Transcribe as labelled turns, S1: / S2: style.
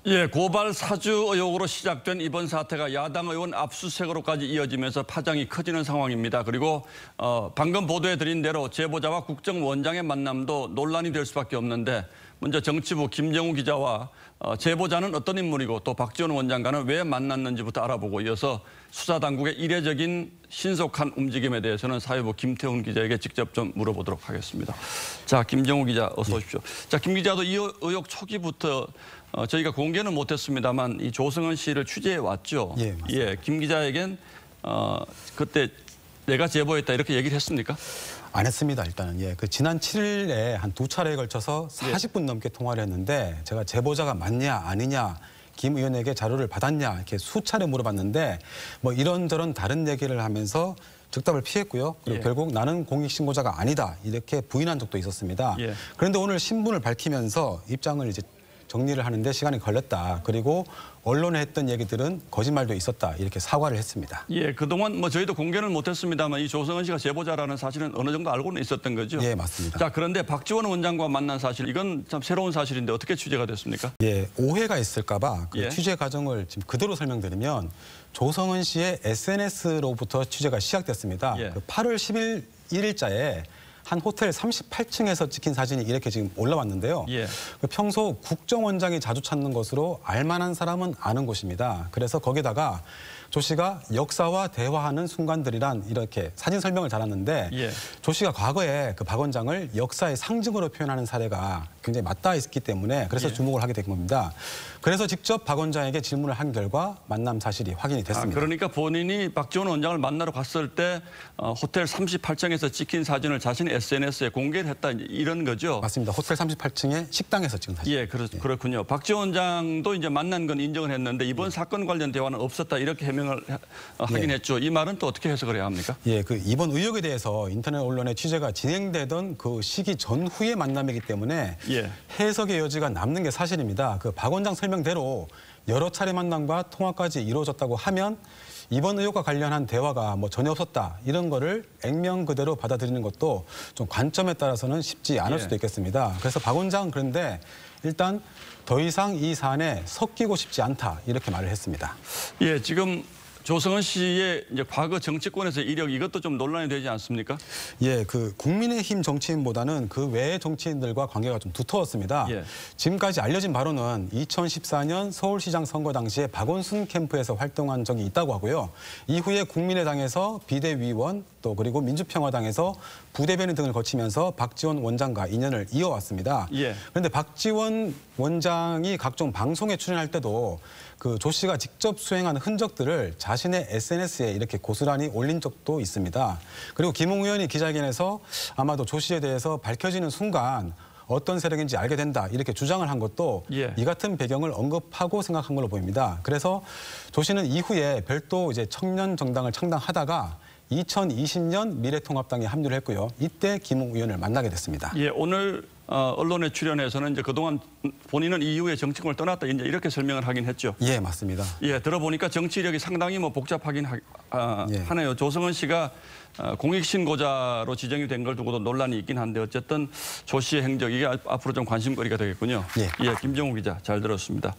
S1: 예, 고발 사주 의혹으로 시작된 이번 사태가 야당 의원 압수수색으로까지 이어지면서 파장이 커지는 상황입니다. 그리고 방금 보도해드린 대로 제보자와 국정원장의 만남도 논란이 될 수밖에 없는데 먼저 정치부 김정우 기자와 제보자는 어떤 인물이고 또 박지원 원장과는 왜 만났는지부터 알아보고 이어서 수사당국의 이례적인 신속한 움직임에 대해서는 사회부 김태훈 기자에게 직접 좀 물어보도록 하겠습니다. 자, 김정우 기자 어서 오십시오. 자, 김 기자도 이 의혹 초기부터 저희가 공개는 못했습니다만 이 조성은 씨를 취재해 왔죠.
S2: 예, 맞습니다.
S1: 예, 김 기자에겐 그때 내가 제보했다 이렇게 얘기를 했습니까?
S2: 안 했습니다, 일단은. 예, 그 지난 7일에 한 2차례에 걸쳐서 40분 넘게 통화를 했는데 제가 제보자가 맞냐 아니냐 김 의원에게 자료를 받았냐 이렇게 수차례 물어봤는데 뭐 이런저런 다른 얘기를 하면서 즉답을 피했고요. 그리고
S1: 예.
S2: 결국 나는 공익신고자가 아니다 이렇게 부인한 적도 있었습니다.
S1: 예.
S2: 그런데 오늘 신분을 밝히면서 입장을 이제 정리를 하는데 시간이 걸렸다. 그리고 언론에 했던 얘기들은 거짓말도 있었다. 이렇게 사과를 했습니다.
S1: 예, 그동안 뭐 저희도 공개는 못했습니다만 이 조성은 씨가 제보자라는 사실은 어느 정도 알고는 있었던 거죠.
S2: 예, 맞습니다.
S1: 자, 그런데 박지원 원장과 만난 사실 이건 참 새로운 사실인데 어떻게 취재가 됐습니까?
S2: 예, 오해가 있을까 봐 그
S1: 예.
S2: 취재 과정을 지금 그대로 설명드리면 조성은 씨의 SNS로부터 취재가 시작됐습니다.
S1: 예.
S2: 그 8월 1일자에 한 호텔 38층에서 찍힌 사진이 이렇게 지금 올라왔는데요.
S1: 예.
S2: 그 평소 국정원장이 자주 찾는 것으로 알만한 사람은 아는 곳입니다. 그래서 거기다가 조 씨가 역사와 대화하는 순간들이란 이렇게 사진 설명을 달았는데
S1: 예.
S2: 조 씨가 과거에 그 박 원장을 역사의 상징으로 표현하는 사례가 굉장히 맞닿아 있기 때문에 그래서
S1: 예.
S2: 주목을 하게 된 겁니다. 그래서 직접 박 원장에게 질문을 한 결과 만남 사실이 확인이 됐습니다.
S1: 그러니까 본인이 박지원 원장을 만나러 갔을 때 호텔 38층에서 찍힌 사진을 자신의 SNS에 공개를 했다 이런 거죠?
S2: 맞습니다. 호텔 38층의 식당에서 찍은 사진.
S1: 예, 그렇군요. 박지원 원장도 이제 만난 건 인정을 했는데 이번 사건 관련 대화는 없었다 이렇게 해명을 하긴 했죠. 이 말은 또 어떻게 해석을 해야 합니까?
S2: 예, 그 이번 의혹에 대해서 인터넷 언론의 취재가 진행되던 그 시기 전후의 만남이기 때문에
S1: 예.
S2: 해석의 여지가 남는 게 사실입니다. 그 박 원장 설명대로 여러 차례 만남과 통화까지 이루어졌다고 하면 이번 의혹과 관련한 대화가 뭐 전혀 없었다 이런 거를 액면 그대로 받아들이는 것도 좀 관점에 따라서는 쉽지 않을
S1: 예.
S2: 수도 있겠습니다. 그래서 박 원장 그런데 일단 더 이상 이 사안에 섞이고 싶지 않다 이렇게 말을 했습니다.
S1: 예, 지금 조성은 씨의 이제 과거 정치권에서의 이력 이것도 좀 논란이 되지 않습니까?
S2: 예, 그 국민의힘 정치인보다는 그 외의 정치인들과 관계가 좀 두터웠습니다.
S1: 예.
S2: 지금까지 알려진 바로는 2014년 서울시장 선거 당시에 박원순 캠프에서 활동한 적이 있다고 하고요. 이후에 국민의당에서 비대위원 또 그리고 민주평화당에서 부대변인 등을 거치면서 박지원 원장과 인연을 이어왔습니다.
S1: 예.
S2: 그런데 박지원 원장이 각종 방송에 출연할 때도 그 조 씨가 직접 수행한 흔적들을 자신의 SNS에 이렇게 고스란히 올린 적도 있습니다. 그리고 김웅 의원이 기자회견에서 아마도 조 씨에 대해서 밝혀지는 순간 어떤 세력인지 알게 된다 이렇게 주장을 한 것도
S1: 예.
S2: 이 같은 배경을 언급하고 생각한 걸로 보입니다. 그래서 조 씨는 이후에 별도 이제 청년 정당을 창당하다가 2020년 미래통합당에 합류를 했고요. 이때 김웅 의원을 만나게 됐습니다.
S1: 예, 오늘 언론에 출연해서는 이제 그동안 본인은 이후에 정치권을 떠났다 이제 이렇게 설명을 하긴 했죠.
S2: 예, 맞습니다.
S1: 예, 들어보니까 정치 이력이 상당히 뭐 복잡하긴
S2: 예.
S1: 하네요. 조성은 씨가 공익신고자로 지정이 된 걸 두고도 논란이 있긴 한데 어쨌든 조 씨의 행적 이게 앞으로 좀 관심거리가 되겠군요.
S2: 예.
S1: 예, 김정우 기자 잘 들었습니다.